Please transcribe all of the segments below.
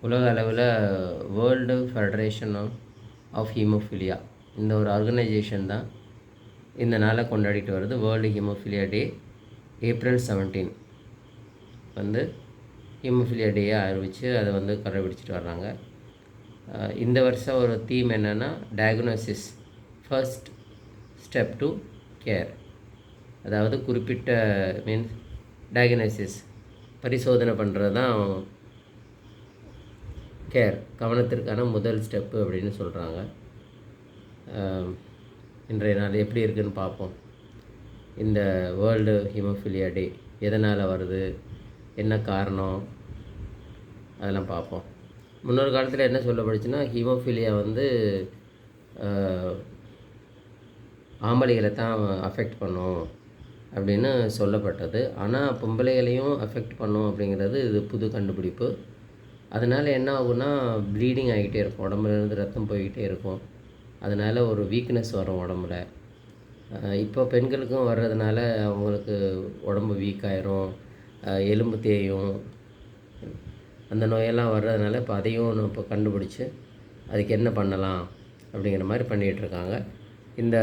உலக அளவில் world federation of haemophilia இந்த ஒரு ஆர்கனைசேஷன் தான் இந்த நாளை கொண்டாடிட்டு வருது. வேர்ல்டு ஹீமோஃபிலியா டே ஏப்ரல் 17 வந்து ஹீமோஃபிலியா டேயை அறிவித்து அதை வந்து கடைபிடிச்சிட்டு வர்றாங்க. இந்த வருஷம் ஒரு தீம் என்னென்னா diagnosis first step to care. அதாவது குறிப்பிட்ட மீன்ஸ் டயக்னோசிஸ் பரிசோதனை பண்ணுறது தான் கேர், கவனத்திற்கான முதல் ஸ்டெப்பு அப்படின்னு சொல்கிறாங்க. இன்றைய நாள் எப்படி இருக்குதுன்னு பார்ப்போம். இந்த வேர்ல்டு ஹீமோஃபிலியா டே எதனால் வருது, என்ன காரணம், அதெல்லாம் பார்ப்போம். முன்னொரு காலத்தில் என்ன சொல்லப்படுச்சுன்னா ஹீமோஃபிலியா வந்து ஆம்பளைகளை தான் அஃபெக்ட் பண்ணும் அப்படின்னு சொல்லப்பட்டது. ஆனால் பொம்பளைகளையும் அஃபெக்ட் பண்ணும் அப்படிங்கிறது இது புது கண்டுபிடிப்பு. அதனால் என்ன ஆகுன்னா ப்ளீடிங் ஆகிட்டே இருக்கும், உடம்புலேருந்து ரத்தம் போய்கிட்டே இருக்கும். அதனால் ஒரு வீக்னஸ் வரும் உடம்புல. இப்போ பெண்களுக்கும் வர்றதுனால அவங்களுக்கு உடம்பு வீக் ஆயிரும், எலும்பு தேயும், அந்த நோயெல்லாம் வர்றதுனால இப்போ அதையும் இப்போ கண்டுபிடிச்சி அதுக்கு என்ன பண்ணலாம் அப்படிங்கிற மாதிரி பண்ணிகிட்ருக்காங்க. இந்த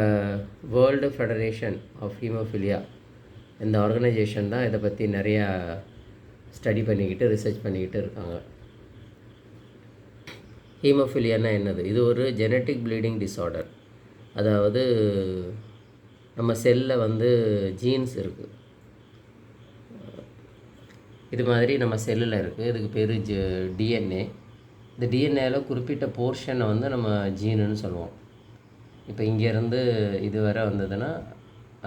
வேர்ல்டு ஃபெடரேஷன் ஆஃப் ஹீமோஃபிலியா இந்த ஆர்கனைசேஷன் தான் இதை பற்றி நிறையா ஸ்டடி பண்ணிக்கிட்டு ரிசர்ச் பண்ணிக்கிட்டு இருக்காங்க. ஹீமோஃபிலியானா என்னது? இது ஒரு ஜெனட்டிக் ப்ளீடிங் டிஸார்டர். அதாவது நம்ம செல்லில் வந்து ஜீன்ஸ் இருக்குது, இது மாதிரி நம்ம செல்லில் இருக்குது. இதுக்கு பேர் டிஎன்ஏ. இந்த டிஎன்ஏவில் குறிப்பிட்ட போர்ஷனை வந்து நம்ம ஜீனுன்னு சொல்லுவோம். இப்போ இங்கேருந்து இது வரை வந்ததுன்னா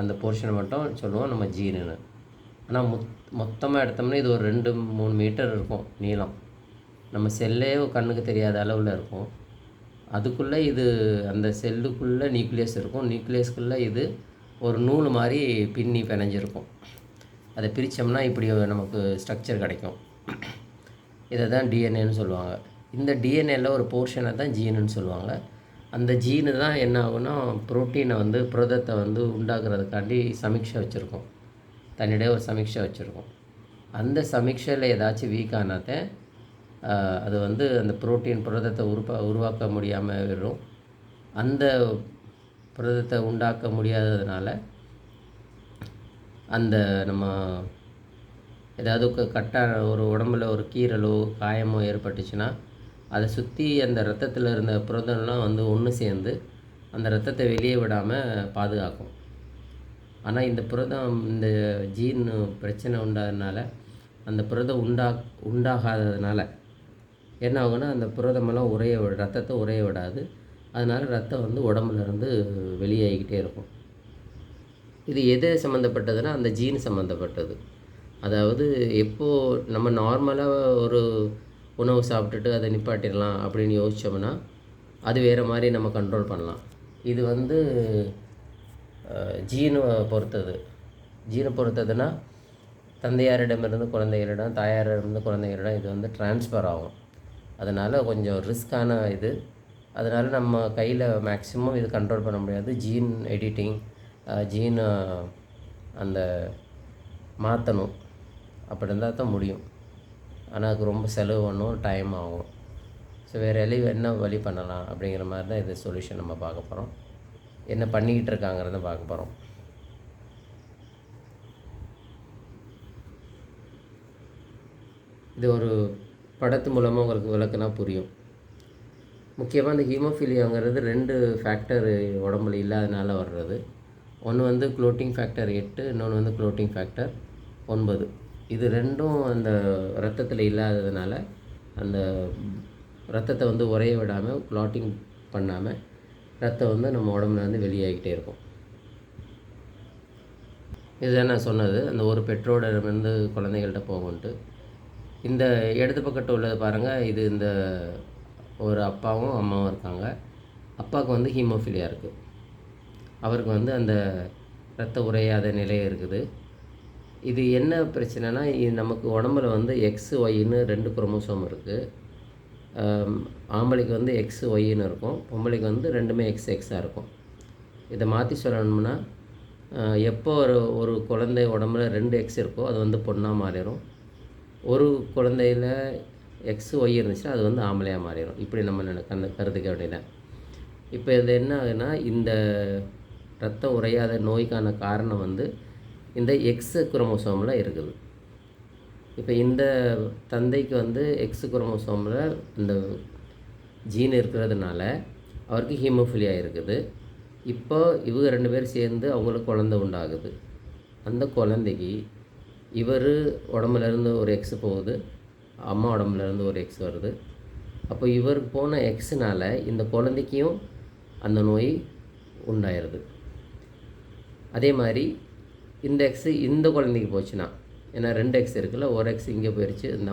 அந்த போர்ஷனை மட்டும் சொல்லுவோம் நம்ம ஜீனுன்னு. ஆனால் மொத்தமாக எடுத்தோம்னா இது ஒரு 2-3 மீட்டர் இருக்கும் நீளம். நம்ம செல்லே கண்ணுக்கு தெரியாத அளவில் இருக்கும். அதுக்குள்ளே இது அந்த செல்லுக்குள்ளே நியூக்ளியஸ் இருக்கும். நியூக்ளியஸ்க்குள்ளே இது ஒரு நூல் மாதிரி பின்னி பிணைஞ்சிருக்கும். அதை பிரித்தோம்னா இப்படி நமக்கு ஸ்ட்ரக்சர் கிடைக்கும். இதை தான் டிஎன்ஏன்னு சொல்லுவாங்க. இந்த டிஎன்ஏல ஒரு போர்ஷனை தான் ஜீனுன்னு சொல்லுவாங்க. அந்த ஜீனு தான் என்ன ஆகுன்னா புரோட்டீனை வந்து புரதத்தை வந்து உண்டாக்குறதுக்காண்டி சமீட்சை வச்சுருக்கோம், தன்னிடையே ஒரு சமீட்சை வச்சுருக்கோம். அந்த சமீட்சையில் ஏதாச்சும் வீக் ஆனாதான் அது வந்து அந்த புரதத்தை உருவாக்க முடியாமல் வரும். அந்த புரதத்தை உண்டாக்க முடியாததுனால அந்த நம்ம ஏதாவது ஒரு உடம்புல ஒரு கீறலோ காயமோ ஏற்பட்டுச்சுன்னா அதை சுற்றி அந்த ரத்தத்தில் இருந்த புரதம்லாம் வந்து ஒன்று சேர்ந்து அந்த ரத்தத்தை வெளியே விடாமல் பாதுகாக்கும். ஆனால் இந்த புரதம் இந்த ஜீன் பிரச்சனை உண்டாததுனால அந்த புரதம் உண்டாகாததுனால என்ன ஆகுன்னா அந்த புரதமெல்லாம் ரத்தத்தை உறைய விடாது. அதனால் ரத்தம் வந்து உடம்புலேருந்து வெளியாகிக்கிட்டே இருக்கும். இது எது சம்மந்தப்பட்டதுன்னா அந்த ஜீன் சம்மந்தப்பட்டது. அதாவது எப்போது நம்ம நார்மலாக ஒரு உணவு சாப்பிட்டுட்டு அதை நிப்பாட்டிடலாம் அப்படின்னு யோசித்தோம்னா அது வேறு மாதிரி நம்ம கண்ட்ரோல் பண்ணலாம். இது வந்து ஜீனை பொறுத்ததுன்னா தந்தையாரிடமிருந்து குழந்தைகளிடம், தாயாரிடமிருந்து குழந்தைகளிடம் இது வந்து ட்ரான்ஸ்ஃபர் ஆகும். அதனால் கொஞ்சம் ரிஸ்க்கான இது. அதனால் நம்ம கையில் மேக்ஸிமம் இது கண்ட்ரோல் பண்ண முடியாது. ஜீன் எடிட்டிங், ஜீனை அந்த மாற்றணும், அப்படி இருந்தால் தான் முடியும். ஆனால் அதுக்கு ரொம்ப செலவு பண்ணும், டைம் ஆகும். ஸோ வேறு என்ன வழி பண்ணலாம் அப்படிங்கிற மாதிரி தான் இது சொல்யூஷன் நம்ம பார்க்க போகிறோம். என்ன பண்ணிக்கிட்டு இருக்காங்கிறத பார்க்க போகிறோம். இது ஒரு படத்து மூலமாக உங்களுக்கு விளக்குனா புரியும். முக்கியமாக இந்த ஹீமோஃபிலியாங்கிறது 2 ஃபேக்டர் உடம்புல இல்லாதனால வர்றது. ஒன்று வந்து க்ளோட்டிங் ஃபேக்டர் 8, இன்னொன்று வந்து க்ளோட்டிங் ஃபேக்டர் 9. இது ரெண்டும் அந்த ரத்தத்தில் இல்லாததுனால அந்த ரத்தத்தை வந்து உறைய விடாமல், க்ளாட்டிங் பண்ணாமல் ரத்தம் வந்து நம்ம உடம்புல வந்து வெளியாகிட்டே இருக்கும். இதுதான் நான் சொன்னது, அந்த ஒரு பெற்றோரிடமிருந்து குழந்தைகள்கிட்ட போகும்ன்ட்டு. இந்த இடது பக்கத்தில் உள்ளது பாருங்கள், இது இந்த ஒரு அப்பாவும் அம்மாவும் இருக்காங்க. அப்பாவுக்கு வந்து ஹீமோஃபிலியா இருக்குது. அவருக்கு வந்து அந்த இரத்த உறையாத நிலை இருக்குது. இது என்ன பிரச்சனைனா, இது நமக்கு உடம்புல வந்து XYன்னு 2 குரோமோசோம் இருக்குது. ஆம்பளைக்கு வந்து XYன்னு இருக்கும், பொம்பளைக்கு வந்து ரெண்டுமே XXஆக இருக்கும். இதை மாற்றி சொல்லணும்னா எப்போ ஒரு குழந்தை உடம்புல 2X இருக்கோ அது வந்து பொண்ணாக மாறிடும். ஒரு குழந்தையில் எக்ஸ் ஒய் இருந்துச்சுன்னா அது வந்து ஆம்பளையாக மாறிடும். இப்படி நம்ம கருதுக்க வேண்டியதான். இப்போ இது என்ன ஆகுதுன்னா, இந்த ரத்தம் உறையாத நோய்க்கான காரணம் வந்து இந்த எக்ஸ் குரோமோசோமில் இருக்குது. இப்போ இந்த தந்தைக்கு வந்து எக்ஸ் குரோமோசோமில் இந்த ஜீன் இருக்கிறதுனால அவருக்கு ஹீமோஃபிலியா இருக்குது. இப்போ இவங்க 2 பேரும் சேர்ந்து அவங்களுக்கு குழந்தை உண்டாகுது. அந்த குழந்தைக்கு இவர் உடம்புலேருந்து ஒரு எக்ஸ் போகுது, அம்மா உடம்புலேருந்து ஒரு எக்ஸ் வருது. அப்போ இவருக்கு போன எக்ஸ்னால் இந்த குழந்தைக்கும் அந்த நோய் உண்டாயிருது. அதே மாதிரி இந்த எக்ஸு இந்த குழந்தைக்கு போச்சுன்னா, ஏன்னா 2 எக்ஸ் இருக்குல்ல, ஒரு எக்ஸ் இங்கே போயிடுச்சு இந்த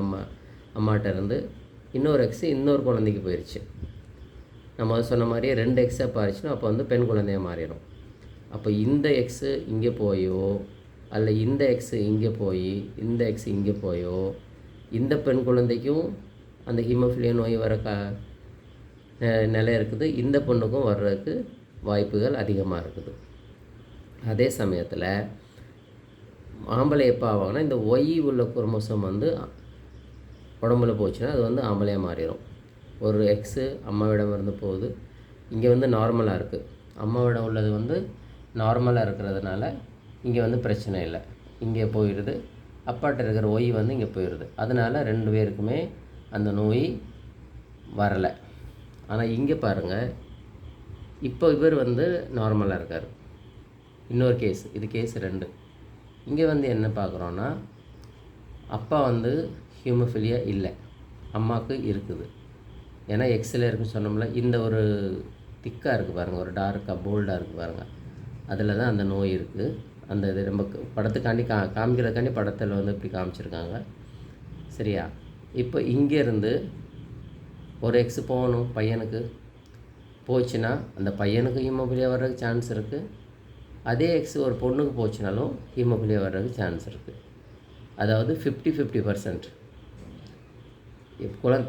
அம்மாட்ட இருந்து, இன்னொரு எக்ஸு இன்னொரு குழந்தைக்கு போயிடுச்சு. நம்ம சொன்ன மாதிரியே 2 எக்ஸாக பாரிச்சுன்னா அப்போ வந்து பெண் குழந்தையாக மாறிடும். அப்போ இந்த எக்ஸு இங்கே போயோ அல்ல இந்த எக்ஸு இங்கே போய் இந்த எக்ஸ் இங்கே போயோ இந்த பெண் குழந்தைக்கும் அந்த ஹீமோஃபிலியா நோய் வர நிலை இருக்குது. இந்த பொண்ணுக்கும் வர்றதுக்கு வாய்ப்புகள் அதிகமாக இருக்குது. அதே சமயத்தில் ஆம்பளை எப்போ ஆவாங்கன்னா, இந்த ஒய் உள்ள குரோமோசோம் வந்து உடம்புல போச்சுன்னா அது வந்து ஆம்பளையாக மாறிடும். ஒரு எக்ஸு அம்மாவிடம் இருந்து போகுது, இங்கே வந்து நார்மலாக இருக்குது. அம்மாவிடம் உள்ளது வந்து நார்மலாக இருக்கிறதுனால இங்கே வந்து பிரச்சனை இல்லை, இங்கே போயிடுது. அப்பாட்ட இருக்கிற ஒய் வந்து இங்கே போயிடுது. அதனால் 2 பேருக்குமே அந்த நோய் வரலை. ஆனால் இங்கே பாருங்கள், இப்போ இவர் வந்து நார்மலாக இருக்கார். இன்னொரு கேஸ், இது கேஸ் 2. இங்கே வந்து என்ன பார்க்குறோன்னா, அப்பா வந்து ஹீமோஃபிலியா இல்லை, அம்மாவுக்கு இருக்குது. ஏன்னா எக்ஸில் இருக்குன்னு சொன்னோம்ல, இந்த ஒரு திக்காக இருக்குது பாருங்கள், ஒரு டார்க்காக போல்டாக இருக்குது பாருங்கள், அதில் தான் அந்த நோய் இருக்குது. அந்த இது நம்ம படத்துக்காண்டி காமிக்கிறதுக்காண்டி படத்தில் வந்து இப்படி காமிச்சிருக்காங்க. சரியா? இப்போ இங்கேருந்து ஒரு எக்ஸ் போகணும் பையனுக்கு, போச்சுன்னா அந்த பையனுக்கு ஹீமோஃபிலியா வர்றதுக்கு சான்ஸ் இருக்குது. அதே எக்ஸ் ஒரு பொண்ணுக்கு போச்சுனாலும் ஹீமோஃபிலியா வர்றதுக்கு சான்ஸ் இருக்குது. அதாவது 50-50%.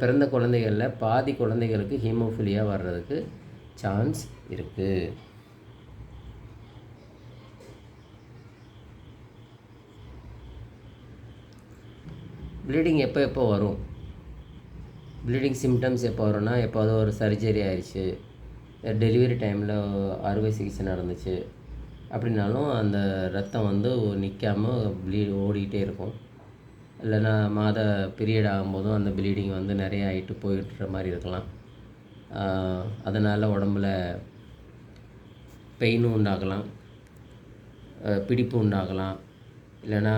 பிறந்த குழந்தைகளில் பாதி குழந்தைகளுக்கு ஹீமோஃபிலியா வர்றதுக்கு சான்ஸ் இருக்குது. ப்ளீடிங் எப்போ வரும்? ப்ளீடிங் சிம்டம்ஸ் எப்போ வரும்னா, எப்போது ஒரு சர்ஜரி ஆயிடுச்சு, டெலிவரி டைமில் அறுவை சிகிச்சை நடந்துச்சு அப்படின்னாலும் அந்த ரத்தம் வந்து நிற்காமல் ஓடிக்கிட்டே இருக்கும். இல்லைன்னா மாத பீரியட் ஆகும்போதும் அந்த ப்ளீடிங் வந்து நிறைய ஆகிட்டு போயிட்டுற மாதிரி இருக்கலாம். அதனால் உடம்புல பெயினும் உண்டாகலாம், பிடிப்பு உண்டாகலாம். இல்லைன்னா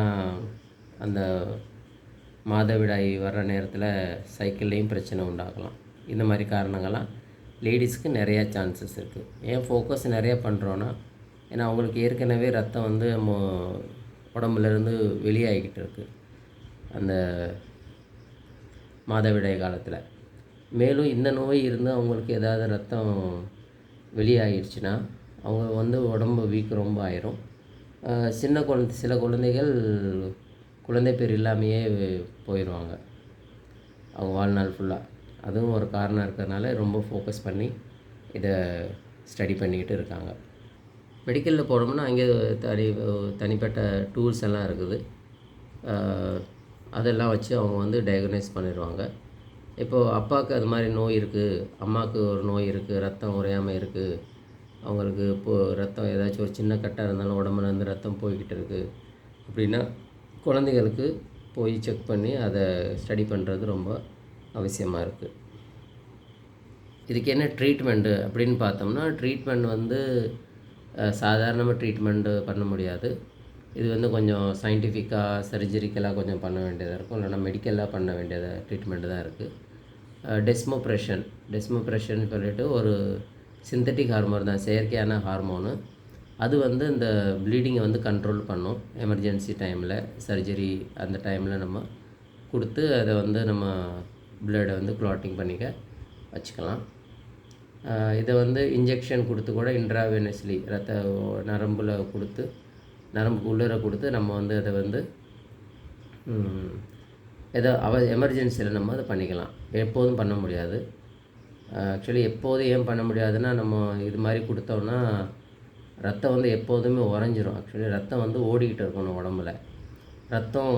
அந்த மாதவிடாய் வர்ற நேரத்தில் சைக்கிள்லேயும் பிரச்சனை உண்டாகலாம். இந்த மாதிரி காரணங்கள்லாம் லேடிஸ்க்கு நிறையா சான்சஸ் இருக்குது. ஏன் ஃபோக்கஸ் நிறையா பண்ணுறோன்னா, ஏன்னா அவங்களுக்கு ஏற்கனவே ரத்தம் வந்து நம்ம உடம்புலேருந்து வெளியாகிக்கிட்டு இருக்குது அந்த மாதவிடாய் காலத்தில். மேலும் இந்த நோய் இருந்து அவங்களுக்கு ஏதாவது ரத்தம் வெளியாகிடுச்சுன்னா அவங்க வந்து உடம்பு வீக் ரொம்ப ஆயிரும். சில குழந்தைகள் குழந்தை பேர் இல்லாமையே போயிடுவாங்க அவங்க வாழ்நாள் ஃபுல்லாக. அதுவும் ஒரு காரணம் இருக்கிறதுனால ரொம்ப ஃபோக்கஸ் பண்ணி இதை ஸ்டடி பண்ணிக்கிட்டு இருக்காங்க. மெடிக்கலில் போனோம்னா அங்கே தனிப்பட்ட டூல்ஸ் எல்லாம் இருக்குது. அதெல்லாம் வச்சு அவங்க வந்து டயக்னைஸ் பண்ணிடுவாங்க. இப்போது அப்பாவுக்கு அது மாதிரி நோய் இருக்குது, அம்மாவுக்கு ஒரு நோய் இருக்குது, ரத்தம் உறையாமல் இருக்குது, அவங்களுக்கு இப்போது ரத்தம் ஏதாச்சும் ஒரு சின்ன கட்டாக இருந்தாலும் உடம்புலேருந்து ரத்தம் போய்கிட்டு இருக்குது அப்படின்னா குழந்தைகளுக்கு போய் செக் பண்ணி அதை ஸ்டடி பண்ணுறது ரொம்ப அவசியமாக இருக்குது. இதுக்கு என்ன ட்ரீட்மெண்ட்டு அப்படின்னு பார்த்தோம்னா, ட்ரீட்மெண்ட் வந்து சாதாரணமாக ட்ரீட்மெண்ட்டு பண்ண முடியாது. இது வந்து கொஞ்சம் சயின்டிஃபிக்காக சர்ஜரிக்கலாக கொஞ்சம் பண்ண வேண்டியதாக இருக்கும், இல்லைனா மெடிக்கலாக பண்ண வேண்டியது ட்ரீட்மெண்ட்டு தான் இருக்குது. டெஸ்மோப்ரெஷன் சொல்லிட்டு ஒரு சிந்தட்டிக் ஹார்மோன் தான், செயற்கையான ஹார்மோனு. அது வந்து இந்த ப்ளீடிங்கை வந்து கண்ட்ரோல் பண்ணும். எமர்ஜென்சி டைமில், சர்ஜரி அந்த டைமில் நம்ம கொடுத்து அதை வந்து நம்ம ப்ளட்டை வந்து க்ளாட்டிங் பண்ணிக்க வச்சுக்கலாம். இதை வந்து இன்ஜெக்ஷன் கொடுத்து கூட இன்ட்ராவெனஸ்லி நரம்புல கொடுத்து, நரம்புக்கு உள்ளர கொடுத்து நம்ம வந்து அதை வந்து ஏதோ எமர்ஜென்சியில் நம்ம அதை பண்ணிக்கலாம். எப்போதும் பண்ண முடியாது. ஆக்சுவலி எப்போதும் ஏன் பண்ண முடியாதுன்னா, நம்ம இது மாதிரி கொடுத்தோம்னா ரத்தம் வந்து எப்போதுமே உறைஞ்சிரும். ஆக்சுவலி ரத்தம் வந்து ஓடிக்கிட்டு இருக்கணும் உடம்புல. ரத்தம்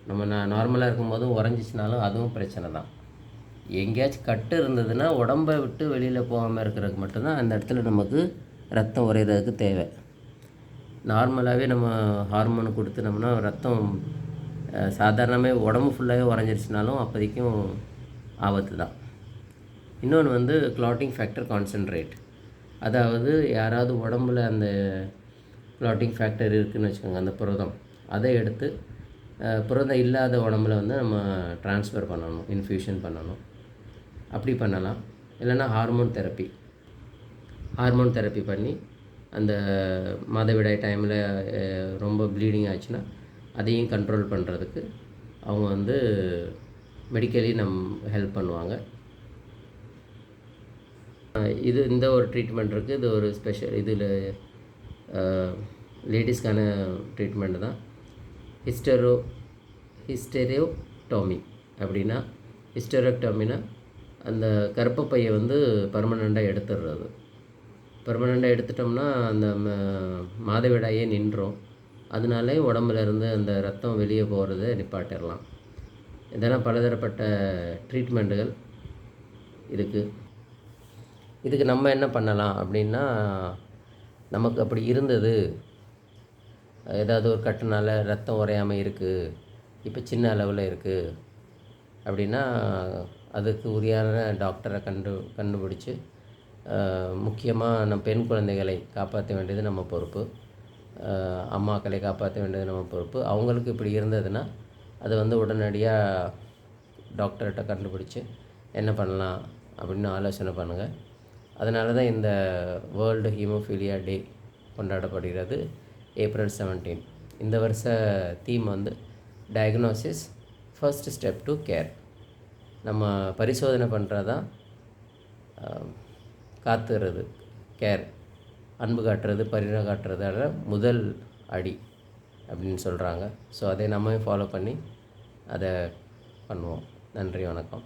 நம்ம நார்மலாக இருக்கும்போதும் உறைஞ்சிச்சினாலும் அதுவும் பிரச்சனை தான். எங்கேயாச்சும் கட்டு இருந்ததுன்னா உடம்பை விட்டு வெளியில் போகாமல் இருக்கிறதுக்கு மட்டும்தான் அந்த இடத்துல நமக்கு ரத்தம் உறையிறதுக்கு தேவை. நார்மலாகவே நம்ம ஹார்மோனு கொடுத்துனோம்னா ரத்தம் சாதாரணமே உடம்பு ஃபுல்லாகவே உறைஞ்சிருச்சுனாலும் அப்போதைக்கும் ஆபத்து தான். இன்னொன்று வந்து கிளாட்டிங் ஃபேக்டர் கான்சன்ட்ரேட். அதாவது யாராவது உடம்புல அந்த கிளாட்டிங் ஃபேக்டர் இருக்குதுன்னு வச்சுக்கோங்க, அந்த புரதம், அதை எடுத்து புரதம் இல்லாத உடம்புல வந்து நம்ம ட்ரான்ஸ்ஃபர் பண்ணணும், இன்ஃப்யூஷன் பண்ணணும். அப்படி பண்ணலாம். இல்லைன்னா ஹார்மோன் தெரப்பி பண்ணி அந்த மாதவிடாய் டைமில் ரொம்ப ப்ளீடிங் ஆச்சுன்னா அதையும் கண்ட்ரோல் பண்ணுறதுக்கு அவங்க வந்து மெடிக்கலி ஹெல்ப் பண்ணுவாங்க. இந்த ஒரு ட்ரீட்மெண்ட் இருக்குது. இது ஒரு ஸ்பெஷல், இதில் லேடிஸ்க்கான ட்ரீட்மெண்ட் தான். ஹிஸ்டெரியோடோமி அப்படின்னா, ஹிஸ்டெரியோடோமினா அந்த கர்ப்பப்பையை வந்து பர்மனெண்ட்டாக எடுத்துடுறது. பர்மனெண்ட்டாக எடுத்துட்டோம்னா அந்த மாதவிடாயே நின்றோம். அதனாலே உடம்புலேருந்து அந்த ரத்தம் வெளியே போகிறத நிப்பாட்டிடலாம். இதெல்லாம் பலதரப்பட்ட ட்ரீட்மெண்ட்டுகள் இருக்குது. இதுக்கு நம்ம என்ன பண்ணலாம் அப்படின்னா, நமக்கு அப்படி இருந்தது, ஏதாவது ஒரு கட்டுனால ரத்தம் உறையாமல் இருக்குது, இப்போ சின்ன அளவில் இருக்குது அப்படின்னா அதுக்கு உரியான டாக்டரை கண்டுபிடிச்சி முக்கியமாக நம்ம பெண் குழந்தைகளை காப்பாற்ற வேண்டியது நம்ம பொறுப்பு. அம்மாக்களை காப்பாற்ற வேண்டியது நம்ம பொறுப்பு. அவங்களுக்கு இப்படி இருந்ததுன்னா அதை வந்து உடனடியாக டாக்டர்கிட்ட கண்டுபிடிச்சி என்ன பண்ணலாம் அப்படின்னு ஆலோசனை பண்ணுங்கள். அதனால தான் இந்த வேர்ல்டு ஹீமோஃபீலியா டே கொண்டாடப்படுகிறது ஏப்ரல் 17. இந்த வருஷ தீம் வந்து diagnosis first step to care. நம்ம பரிசோதனை பண்ணுறது தான் காத்துறது, கேர், அன்பு காட்டுறது, பரிணம் காட்டுறதால முதல் அடி அப்படின்னு சொல்கிறாங்க. ஸோ அதை நம்ம ஃபாலோ பண்ணி அதை பண்ணுவோம். நன்றி, வணக்கம்.